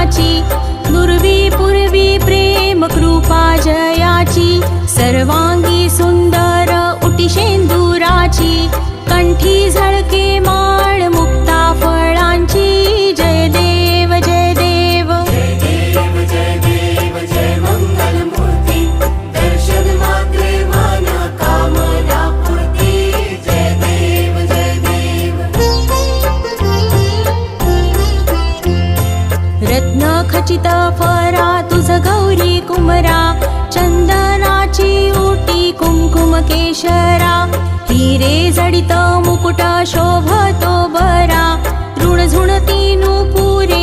जयाची, दुर्वी पूर्वी प्रेम कृपा जयाची, सर्वांगी सुंदर उटी शेंदुराची, कंठी झळके माळ मुक्ता फळांची, जय देव जय देव जय देव जय देव जय मंगल मूर्ती, दर्शन मात्रे मन कामना पूर्ती, जय देव जय देव। रत्न खचित फरा तुझ गौरी कुमरा, चंदनाची उटी कुंकुम केशरा, हिरे जडित मुकुट शोभतो बरा, ऋण झुणती नुपुरे